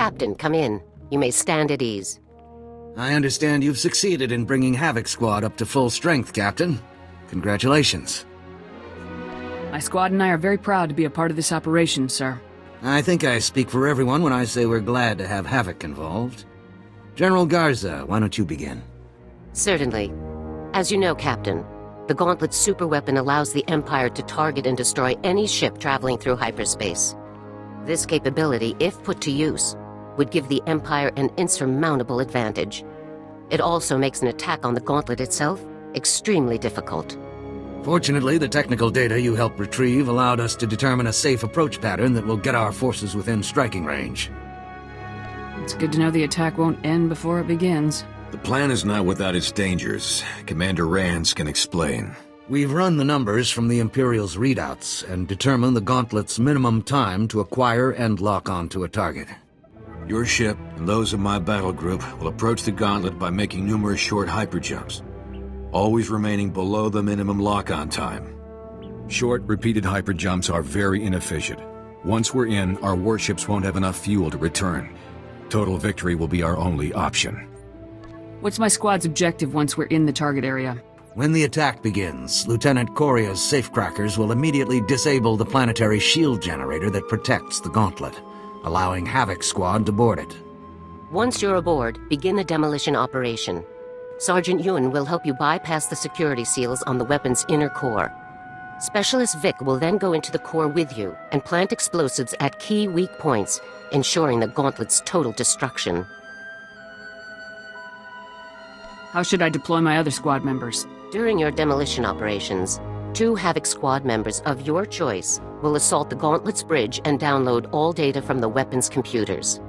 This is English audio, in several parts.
Captain, come in. You may stand at ease. I understand you've succeeded in bringing Havoc Squad up to full strength, Captain. Congratulations. My squad and I are very proud to be a part of this operation, sir. I think I speak for everyone when I say we're glad to have Havoc involved. General Garza, why don't you begin? Certainly. As you know, Captain, the Gauntlet superweapon allows the Empire to target and destroy any ship traveling through hyperspace. This capability, if put to use, would give the Empire an insurmountable advantage. It also makes an attack on the Gauntlet itself extremely difficult. Fortunately, the technical data you helped retrieve allowed us to determine a safe approach pattern that will get our forces within striking range. It's good to know the attack won't end before it begins. The plan is not without its dangers. Commander Rands can explain. We've run the numbers from the Imperial's readouts and determined the Gauntlet's minimum time to acquire and lock onto a target. Your ship and those of my battle group will approach the Gauntlet by making numerous short hyperjumps, always remaining below the minimum lock-on time. Short, repeated hyperjumps are very inefficient. Once we're in, our warships won't have enough fuel to return. Total victory will be our only option. What's my squad's objective once we're in the target area? When the attack begins, Lieutenant Coria's safecrackers will immediately disable the planetary shield generator that protects the Gauntlet, allowing Havoc Squad to board it. Once you're aboard, begin the demolition operation. Sergeant Yun will help you bypass the security seals on the weapon's inner core. Specialist Vic will then go into the core with you and plant explosives at key weak points, ensuring the Gauntlet's total destruction. How should I deploy my other squad members? During your demolition operations, 2 Havoc Squad members of your choice will assault the Gauntlet's bridge and download all data from the weapon's computers.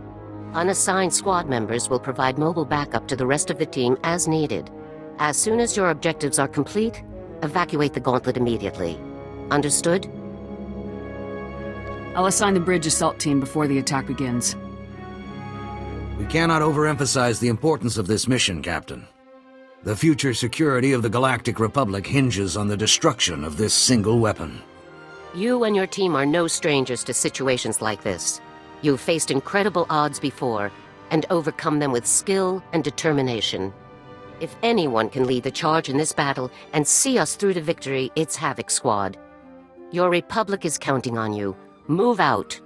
Unassigned squad members will provide mobile backup to the rest of the team as needed. As soon as your objectives are complete, evacuate the Gauntlet immediately. Understood? I'll assign the bridge assault team before the attack begins. We cannot overemphasize the importance of this mission, Captain. The future security of the Galactic Republic hinges on the destruction of this single weapon. You and your team are no strangers to situations like this. You've faced incredible odds before, and overcome them with skill and determination. If anyone can lead the charge in this battle and see us through to victory, it's Havoc Squad. Your Republic is counting on you. Move out.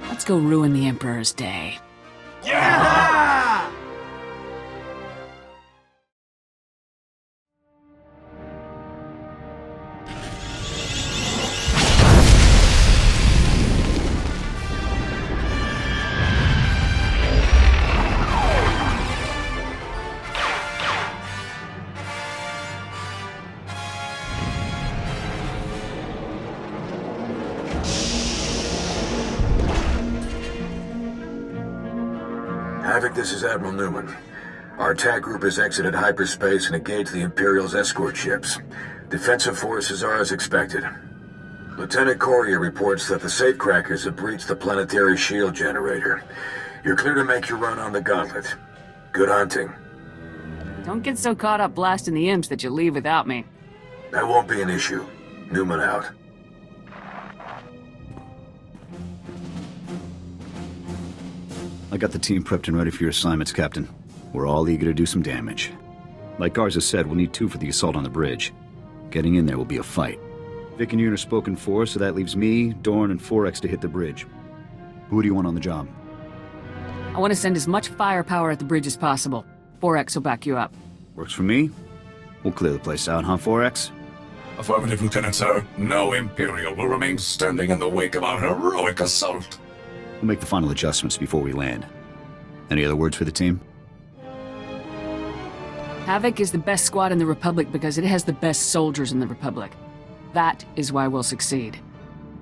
Let's go ruin the Emperor's day. Yeah! Havoc, this is Admiral Newman. Our attack group has exited hyperspace and engaged the Imperial's escort ships. Defensive forces are as expected. Lieutenant Coria reports that the safecrackers have breached the planetary shield generator. You're clear to make your run on the Gauntlet. Good hunting. Don't get so caught up blasting the imps that you leave without me. That won't be an issue. Newman out. I got the team prepped and ready for your assignments, Captain. We're all eager to do some damage. Like Garza said, we'll need 2 for the assault on the bridge. Getting in there will be a fight. Vic and Yun are spoken for, so that leaves me, Dorn, and 4X to hit the bridge. Who do you want on the job? I want to send as much firepower at the bridge as possible. 4X will back you up. Works for me. We'll clear the place out, huh, 4X? Affirmative, Lieutenant, sir. No Imperial will remain standing in the wake of our heroic assault. We'll make the final adjustments before we land. Any other words for the team? Havoc is the best squad in the Republic because it has the best soldiers in the Republic. That is why we'll succeed.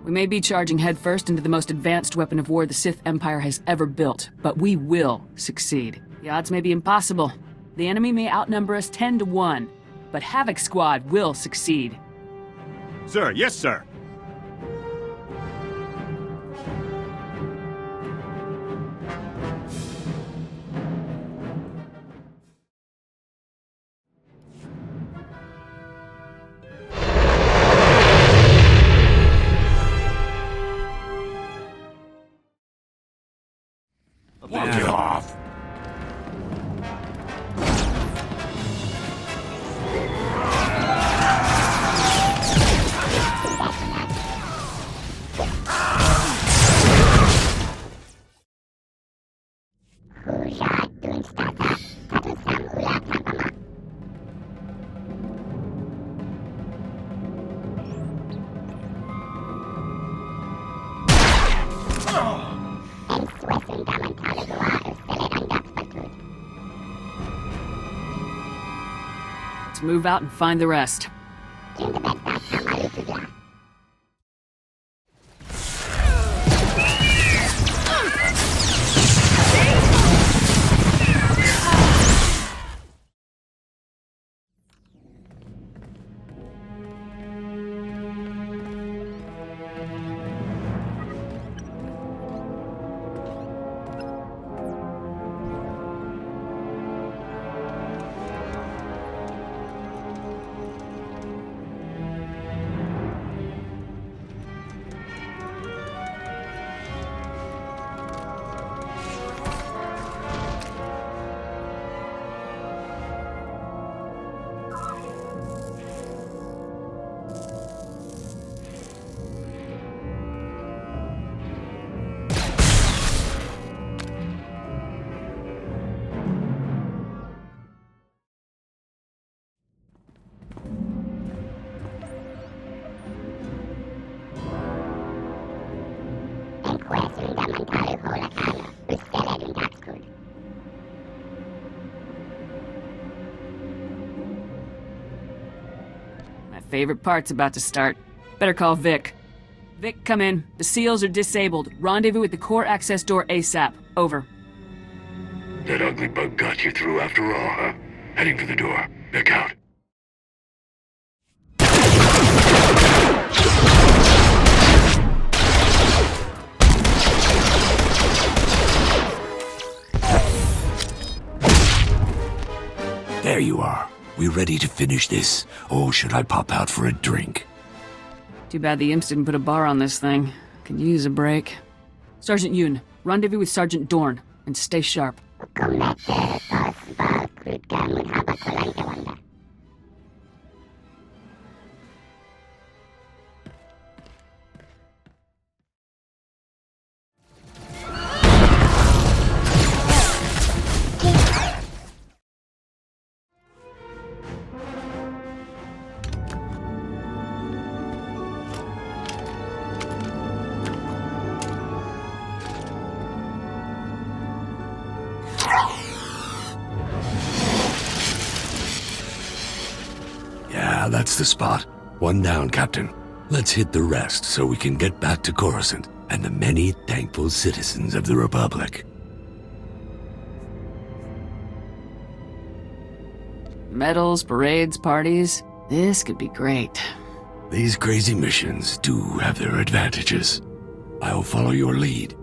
We may be charging headfirst into the most advanced weapon of war the Sith Empire has ever built, but we will succeed. The odds may be impossible. The enemy may outnumber us 10 to 1, but Havoc Squad will succeed. Sir, yes, sir. Let's move out and find the rest. My favorite part's about to start. Better call Vic. Vic, come in. The seals are disabled. Rendezvous at the core access door ASAP. Over. That ugly bug got you through after all, huh? Heading for the door. Vic out. There you are. We ready to finish this, or should I pop out for a drink? Too bad the imps didn't put a bar on this thing. Could use a break. Sergeant Yoon, rendezvous with Sergeant Dorn, and stay sharp. Yeah, that's the spot. One down, Captain. Let's hit the rest so we can get back to Coruscant and the many thankful citizens of the Republic. Medals, parades, parties. This could be great. These crazy missions do have their advantages. I'll follow your lead.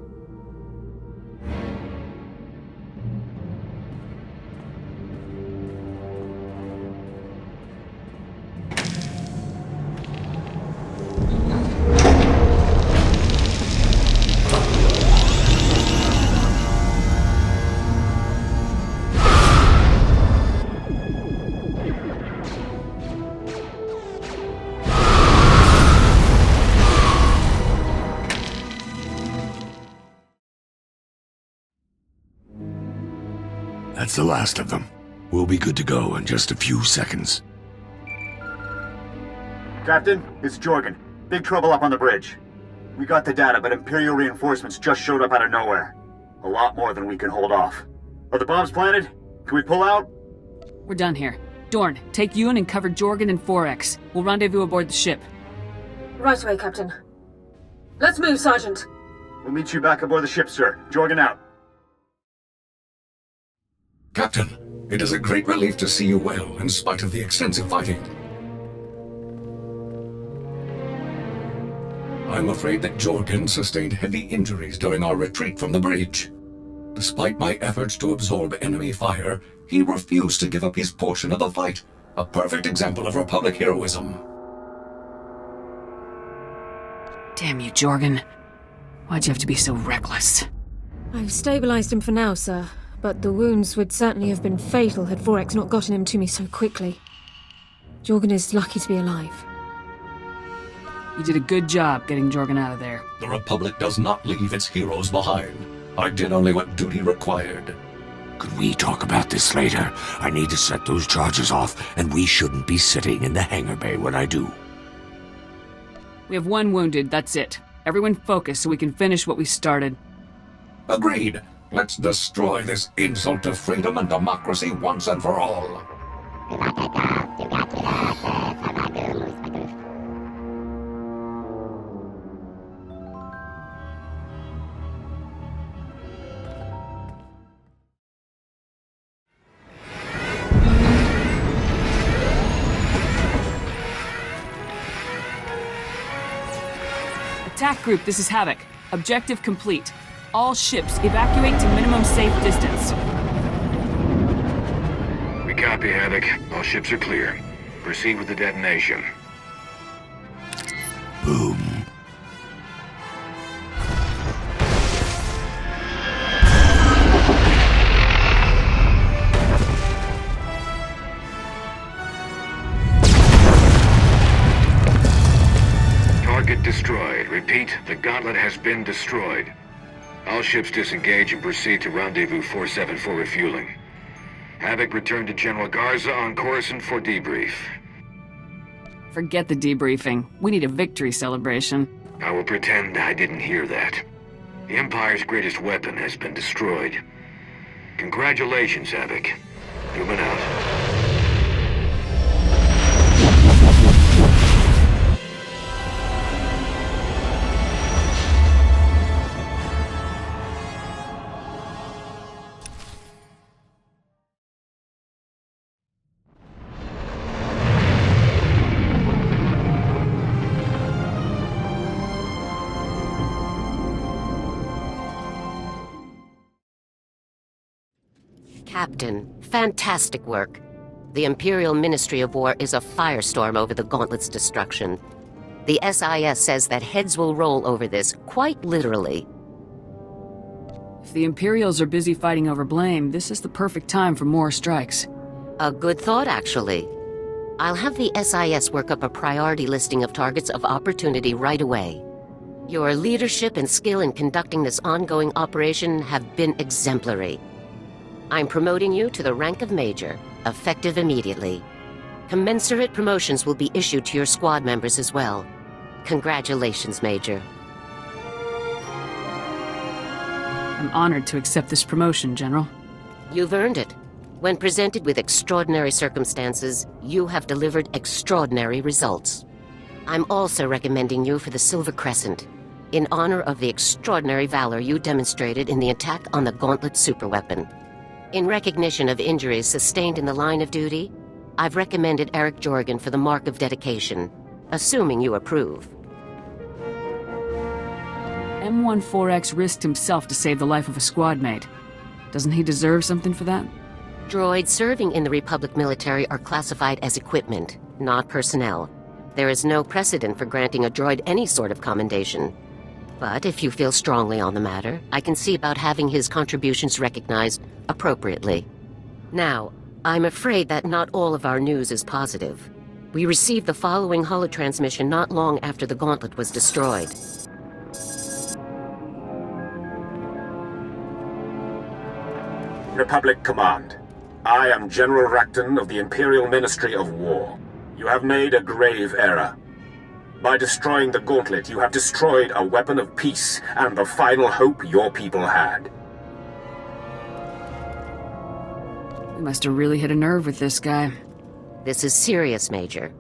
That's the last of them. We'll be good to go in just a few seconds. Captain, it's Jorgan. Big trouble up on the bridge. We got the data, but Imperial reinforcements just showed up out of nowhere. A lot more than we can hold off. Are the bombs planted? Can we pull out? We're done here. Dorn, take Ewan and cover Jorgan and 4X. We'll rendezvous aboard the ship. Right away, Captain. Let's move, Sergeant. We'll meet you back aboard the ship, sir. Jorgan out. Captain, it is a great relief to see you well, in spite of the extensive fighting. I'm afraid that Jorgan sustained heavy injuries during our retreat from the bridge. Despite my efforts to absorb enemy fire, he refused to give up his portion of the fight. A perfect example of Republic heroism. Damn you, Jorgan. Why'd you have to be so reckless? I've stabilized him for now, sir. But the wounds would certainly have been fatal had 4X not gotten him to me so quickly. Jorgan is lucky to be alive. You did a good job getting Jorgan out of there. The Republic does not leave its heroes behind. I did only what duty required. Could we talk about this later? I need to set those charges off, and we shouldn't be sitting in the hangar bay when I do. We have one wounded, that's it. Everyone focus so we can finish what we started. Agreed. Let's destroy this insult to freedom and democracy once and for all. Attack group, this is Havoc. Objective complete. All ships evacuate to minimum safe distance. We copy, Havoc. All ships are clear. Proceed with the detonation. Boom. Target destroyed. Repeat, the Gauntlet has been destroyed. All ships disengage and proceed to Rendezvous 47 for refueling. Havoc, return to General Garza on Coruscant for debrief. Forget the debriefing. We need a victory celebration. I will pretend I didn't hear that. The Empire's greatest weapon has been destroyed. Congratulations, Havoc. Newman out. Captain, fantastic work. The Imperial Ministry of War is a firestorm over the Gauntlet's destruction. The SIS says that heads will roll over this, quite literally. If the Imperials are busy fighting over blame, this is the perfect time for more strikes. A good thought, actually. I'll have the SIS work up a priority listing of targets of opportunity right away. Your leadership and skill in conducting this ongoing operation have been exemplary. I'm promoting you to the rank of Major, effective immediately. Commensurate promotions will be issued to your squad members as well. Congratulations, Major. I'm honored to accept this promotion, General. You've earned it. When presented with extraordinary circumstances, you have delivered extraordinary results. I'm also recommending you for the Silver Crescent, in honor of the extraordinary valor you demonstrated in the attack on the Gauntlet superweapon. In recognition of injuries sustained in the line of duty, I've recommended Aric Jorgan for the Mark of Dedication, assuming you approve. M14X risked himself to save the life of a squad mate. Doesn't he deserve something for that? Droids serving in the Republic military are classified as equipment, not personnel. There is no precedent for granting a droid any sort of commendation. But if you feel strongly on the matter, I can see about having his contributions recognized appropriately. Now, I'm afraid that not all of our news is positive. We received the following holotransmission not long after the Gauntlet was destroyed. Republic Command. I am General Racton of the Imperial Ministry of War. You have made a grave error. By destroying the Gauntlet, you have destroyed a weapon of peace and the final hope your people had. We must have really hit a nerve with this guy. This is serious, Major.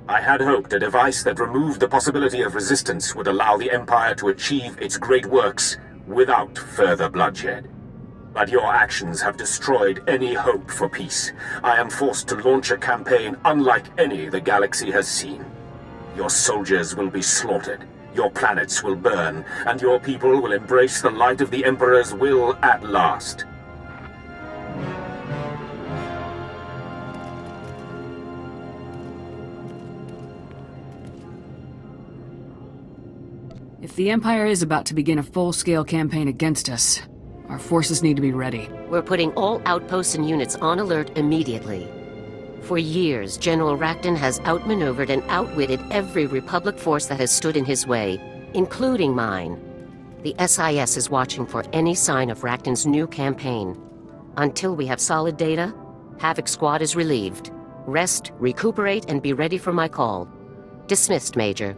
I had hoped a device that removed the possibility of resistance would allow the Empire to achieve its great works without further bloodshed. But your actions have destroyed any hope for peace. I am forced to launch a campaign unlike any the galaxy has seen. Your soldiers will be slaughtered, your planets will burn, and your people will embrace the light of the Emperor's will at last. If the Empire is about to begin a full-scale campaign against us, our forces need to be ready. We're putting all outposts and units on alert immediately. For years, General Racton has outmaneuvered and outwitted every Republic force that has stood in his way, including mine. The SIS is watching for any sign of Racton's new campaign. Until we have solid data, Havoc Squad is relieved. Rest, recuperate, and be ready for my call. Dismissed, Major.